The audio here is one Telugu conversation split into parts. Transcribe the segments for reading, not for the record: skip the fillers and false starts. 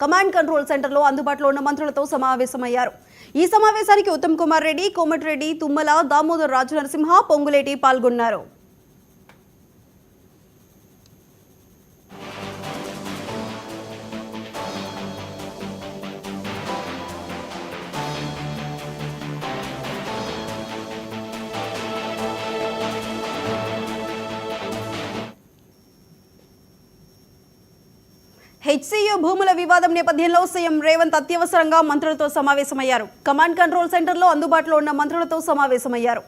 కమాండ్ కంట్రోల్ సెంటర్లో అందుబాటులో ఉన్న మంత్రులతో సమావేశమయ్యారు. ఈ సమావేశానికి ఉత్తమ్ కుమార్ రెడ్డి, కోమటిరెడ్డి, తుమ్మల, దామోదర్ రాజనరసింహ, పొంగులేటి పాల్గొన్నారు. హెచ్సియు భూముల వివాదం నేపథ్యంలో సీఎం రేవంత్ అత్యవసరంగా మంత్రులతో సమావేశమయ్యారు. కమాండ్ కంట్రోల్ సెంటర్లో అందుబాటులో ఉన్న మంత్రులతో సమావేశమయ్యారు.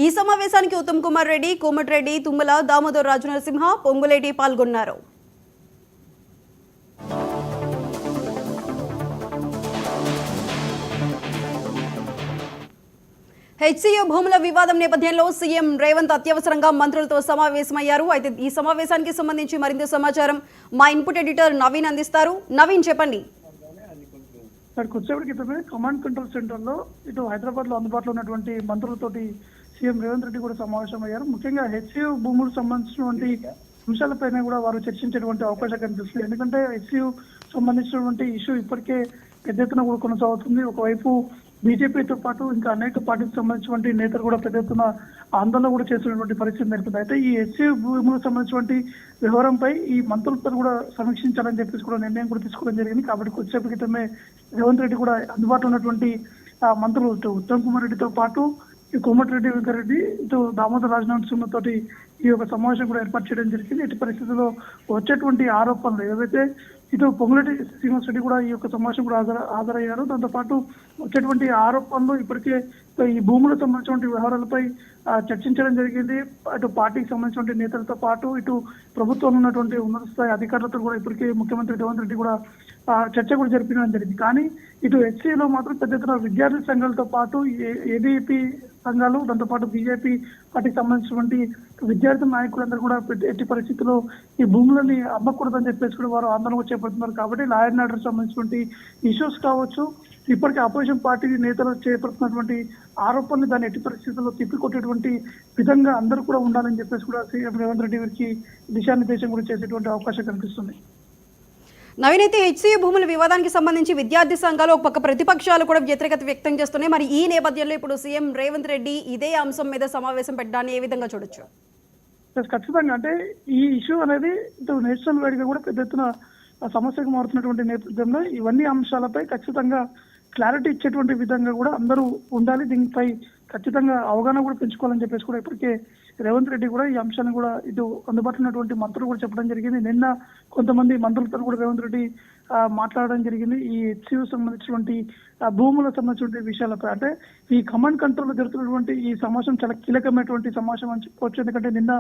ఈ సమావేశానికి ఉత్తమ్ కుమార్ రెడ్డి, కోమటిరెడ్డి, తుమ్మల, దామోదర్ రాజనరసింహ, పొంగులేటి పాల్గొన్నారు. హెచ్సియు భూముల వివాదం నేపథ్యంలో సీఎం రేవంత్ అత్యవసరంగా మంత్రులతో సమావేశమయ్యారు. అయితే ఈ సమావేశానికి సంబంధించి మరింత సమాచారం మా ఇన్పుట్ ఎడిటర్ నవీన్ అందిస్తారు. నవీన్, చెప్పండి. కొద్దిసేపటి క్రితమే కమాండ్ కంట్రోల్ సెంటర్ లో ఇటు హైదరాబాద్ లో అందుబాటులో ఉన్నటువంటి మంత్రులతోటి సీఎం రేవంత్ రెడ్డి కూడా సమావేశమయ్యారు. ముఖ్యంగా హెచ్సియు భూములకు సంబంధించినటువంటి అంశాలపైన కూడా వారు చర్చించేటువంటి అవకాశం కనిపిస్తుంది. ఎందుకంటే హెచ్సియు సంబంధించినటువంటి ఇష్యూ ఇప్పటికే పెద్ద ఎత్తున కూడా కొనసాగుతుంది. ఒకవైపు బీజేపీతో పాటు ఇంకా అనేక పార్టీకి సంబంధించినటువంటి నేతలు కూడా పెద్ద ఎత్తున ఆందోళన కూడా చేస్తున్నటువంటి పరిస్థితి నెలకొంది. అయితే ఈ హెచ్సియు భూములకు సంబంధించినటువంటి వ్యవహారంపై ఈ మంత్రులతో కూడా సమీక్షించాలని చెప్పేసి కూడా నిర్ణయం కూడా తీసుకోవడం జరిగింది. కాబట్టి కొద్దిసేపటి క్రితమే రేవంత్ రెడ్డి కూడా అందుబాటులో ఉన్నటువంటి మంత్రులు ఉత్తమ్ కుమార్ రెడ్డితో పాటు ఈ కోమటిరెడ్డి వెంకరెడ్డి, ఇటు దామోదర్ రాజనరసింహ తోటి ఈ యొక్క సమావేశం కూడా ఏర్పాటు చేయడం జరిగింది. ఇటు పరిస్థితుల్లో వచ్చేటువంటి ఆరోపణలు ఏవైతే ఇటు పొంగులేటి శ్రీనివాసరెడ్డి కూడా ఈ యొక్క సమావేశం కూడా హాజరయ్యారు. దాంతోపాటు వచ్చేటువంటి ఆరోపణలు ఇప్పటికే ఈ భూములకు సంబంధించిన వ్యవహారాలపై చర్చించడం జరిగింది. అటు పార్టీకి సంబంధించిన నేతలతో పాటు ఇటు ప్రభుత్వంలో ఉన్నటువంటి ఉన్నత స్థాయి అధికారులతో కూడా ఇప్పటికే ముఖ్యమంత్రి రేవంత్ రెడ్డి కూడా చర్చ కూడా జరిపించడం జరిగింది. కానీ ఇటు హెచ్సిలో మాత్రం పెద్ద ఎత్తున విద్యార్థి సంఘాలతో పాటు ఏబీపీ సంఘాలు, దాంతోపాటు బీజేపీ పార్టీకి సంబంధించినటువంటి విద్యార్థి నాయకులందరూ కూడా ఎట్టి పరిస్థితుల్లో ఈ భూములని అమ్మకూడదని చెప్పేసి కూడా వారు ఆందోళన చేపడుతున్నారు. కాబట్టి లా అండ్ ఆర్డర్ సంబంధించినటువంటి ఇష్యూస్ కావచ్చు, ఇప్పటికే అపోజిషన్ పార్టీ నేతలు చేపడుతున్నటువంటి ఆరోపణలు దాన్ని ఎట్టి పరిస్థితుల్లో తిప్పికొట్టేటువంటి విధంగా అందరూ కూడా ఉండాలని చెప్పేసి కూడా సీఎం రేవంత్ రెడ్డి గారికి దిశానిర్దేశం కూడా చేసేటువంటి అవకాశం కనిపిస్తుంది. నవీన్, అయితే హెచ్సియు భూముల వివాదానికి సంబంధించి విద్యార్థి సంఘాలు ఒక పక్క ప్రతిపక్షాలు కూడా వ్యతిరేకత వ్యక్తం చేస్తున్నాయి. మరి ఈ నేపథ్యంలో ఇప్పుడు సీఎం రేవంత్ రెడ్డి ఇదే అంశం మీద సమావేశం పెట్టడాన్ని ఏ విధంగా చూడొచ్చు? ఖచ్చితంగా అంటే ఈ ఇష్యూ అనేది ఇటు నేషనల్ వైడ్ గా కూడా పెద్ద ఎత్తున సమస్యగా మారుతున్నటువంటి నేపథ్యంలో ఇవన్నీ అంశాలపై ఖచ్చితంగా క్లారిటీ ఇచ్చేటువంటి విధంగా కూడా అందరూ ఉండాలి. దీనిపై ఖచ్చితంగా అవగాహన కూడా పెంచుకోవాలని చెప్పేసి కూడా ఇప్పటికే రేవంత్ రెడ్డి కూడా ఈ అంశాన్ని కూడా ఇటు అందుబాటులో ఉన్నటువంటి మంత్రులు కూడా చెప్పడం జరిగింది. నిన్న కొంతమంది మంత్రులతో కూడా రేవంత్ రెడ్డి మాట్లాడడం జరిగింది. ఈ హెచ్సియు సంబంధించినటువంటి భూములకు సంబంధించిన విషయాలపై అంటే ఈ కమాండ్ కంట్రోల్ జరుగుతున్నటువంటి ఈ సమావేశం చాలా కీలకమైనటువంటి సమావేశం అని చెప్పుకోవచ్చు. ఎందుకంటే నిన్న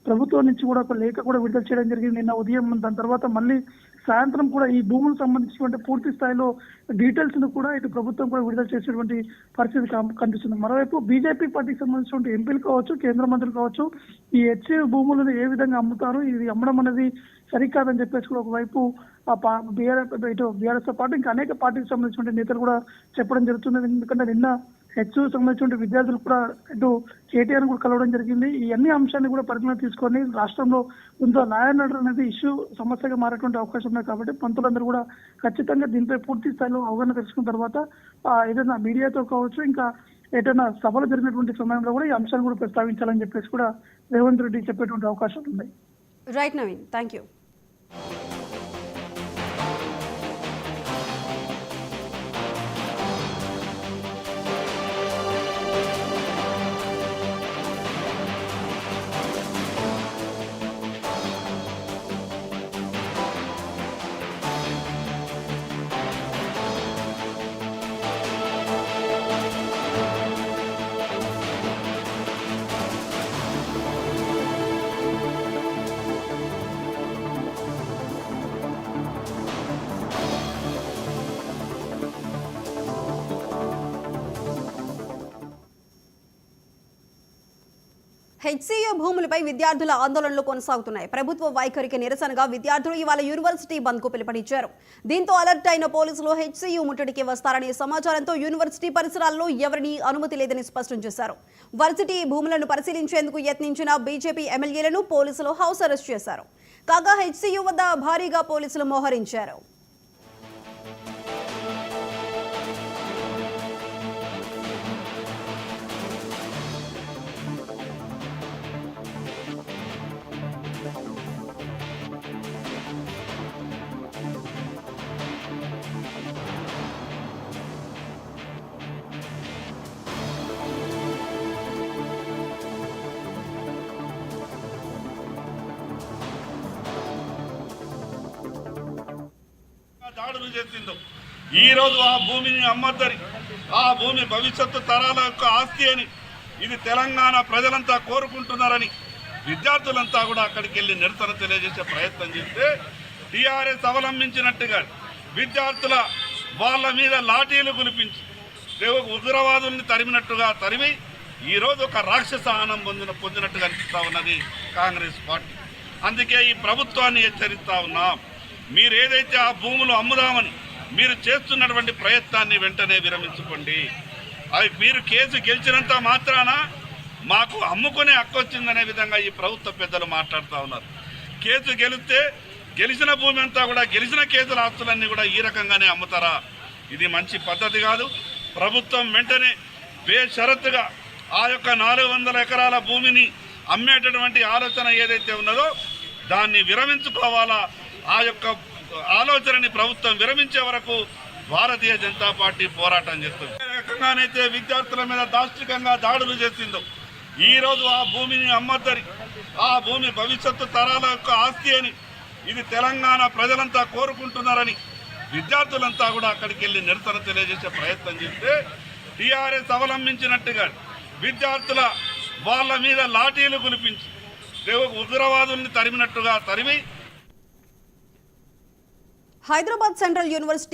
ప్రభుత్వం నుంచి కూడా ఒక లేఖ కూడా విడుదల చేయడం జరిగింది నిన్న ఉదయం. దాని తర్వాత మళ్ళీ సాయంత్రం కూడా ఈ భూములకు సంబంధించినటువంటి పూర్తి స్థాయిలో డీటెయిల్స్ ను కూడా ఇటు ప్రభుత్వం కూడా విడుదల చేసేటువంటి పరిస్థితి కనిపిస్తుంది. మరోవైపు బీజేపీ పార్టీకి సంబంధించినటువంటి ఎంపీలు కావచ్చు, కేంద్ర మంత్రులు కావచ్చు, ఈ హెచ్సియు భూములను ఏ విధంగా అమ్ముతారు, ఇది అమ్మడం అనేది సరికాదని చెప్పేసి కూడా ఒకవైపు బీఆర్ఎస్ తో పాటు ఇంకా అనేక పార్టీకి సంబంధించిన నేతలు కూడా చెప్పడం జరుగుతుంది. ఎందుకంటే నిన్న హెచ్సియు సంబంధించిన విద్యార్థులు కూడా ఇటు కేటీఆర్ కూడా కలవడం జరిగింది. ఈ అన్ని అంశాన్ని కూడా పరిగణన తీసుకొని రాష్ట్రంలో కొంత లా అండ్ ఆర్డర్ అనేది ఇష్యూ సమస్యగా మారేటువంటి అవకాశం ఉన్నాయి. కాబట్టి మంత్రులందరూ కూడా ఖచ్చితంగా దీనిపై పూర్తి స్థాయిలో అవగాహన తెలుసుకున్న తర్వాత ఏదైనా మీడియాతో కావచ్చు, ఇంకా ఏదైనా సభలు జరిగినటువంటి సమయంలో కూడా ఈ అంశాన్ని కూడా ప్రస్తావించాలని చెప్పేసి కూడా రేవంత్ రెడ్డి చెప్పేటువంటి అవకాశాలు ఉన్నాయి. Right Naveen, thank you. HCU భూములపై విద్యార్థుల ఆందోళనలు కొనసాగుతున్నాయి. ప్రభుత్వ వైఖరికి నిరసనగా విద్యార్థులు ఇవాళ యూనివర్సిటీ బంద్కు పిలుపునిచ్చారు. దీంతో అలర్ట్ అయిన పోలీసులు హెచ్సియు ముట్టడికి వస్తారనే సమాచారంతో యూనివర్సిటీ పరిసరాల్లో ఎవరినీ అనుమతి లేదని స్పష్టం చేశారు. వర్సిటీ భూములను పరిశీలించేందుకు యత్నించిన బీజేపీ ఎమ్మెల్యేలను పోలీసులు హౌస్ అరెస్ట్ చేశారు. కాగా హెచ్సియు వద్ద భారీగా పోలీసులు మోహరించారు. దాడులు చేసిందో ఈరోజు ఆ భూమిని అమ్మద్దని, ఆ భూమి భవిష్యత్తు తరాల యొక్క ఆస్తి అని, ఇది తెలంగాణ ప్రజలంతా కోరుకుంటున్నారని విద్యార్థులంతా కూడా అక్కడికి వెళ్ళి నిరసన తెలియజేసే ప్రయత్నం చేస్తే టీఆర్ఎస్ అవలంబించినట్టుగా విద్యార్థుల వాళ్ళ మీద లాఠీలు కులిపించి ఉగ్రవాదుల్ని తరిమినట్టుగా తరిమి ఈరోజు ఒక రాక్షస ఆనం పొందినట్టుగా అనిపిస్తూ ఉన్నది కాంగ్రెస్ పార్టీ. అందుకే ఈ ప్రభుత్వాన్ని హెచ్చరిస్తా ఉన్నాం, మీరు ఏదైతే ఆ భూములు అమ్ముదామని మీరు చేస్తున్నటువంటి ప్రయత్నాన్ని వెంటనే విరమించుకోండి. అవి మీరు కేసు గెలిచినంత మాత్రాన మాకు అమ్ముకునే హక్కు వచ్చిందనే విధంగా ఈ ప్రభుత్వ పెద్దలు మాట్లాడుతూ ఉన్నారు. కేసు గెలిస్తే గెలిచిన భూమి అంతా కూడా గెలిచిన కేసుల ఆస్తులన్నీ కూడా ఈ రకంగానే అమ్ముతారా? ఇది మంచి పద్ధతి కాదు. ప్రభుత్వం వెంటనే బేషరతుగా ఆ యొక్క 400 ఎకరాల భూమిని అమ్మేటటువంటి ఆలోచన ఏదైతే ఉన్నదో దాన్ని విరమించుకోవాలా. ఆ యొక్క ఆలోచనని ప్రభుత్వం విరమించే వరకు భారతీయ జనతా పార్టీ పోరాటం చేస్తుంది. ఏ రకంగానైతే విద్యార్థుల మీద దాష్టికంగా దాడులు చేసిందో ఈరోజు ఆ భూమిని అమ్మద్దని, ఆ భూమి భవిష్యత్తు తరాల యొక్క ఆస్తి అని, ఇది తెలంగాణ ప్రజలంతా కోరుకుంటున్నారని విద్యార్థులంతా కూడా అక్కడికి వెళ్ళి నిరసన తెలియజేసే ప్రయత్నం చేస్తే టీఆర్ఎస్ అవలంబించినట్టుగా విద్యార్థుల వాళ్ళ మీద లాఠీలు కులిపించి ఉగ్రవాదుల్ని తరిమినట్టుగా తరిమి హైదరాబాద్ సెంట్రల్ యూనివర్సిటీ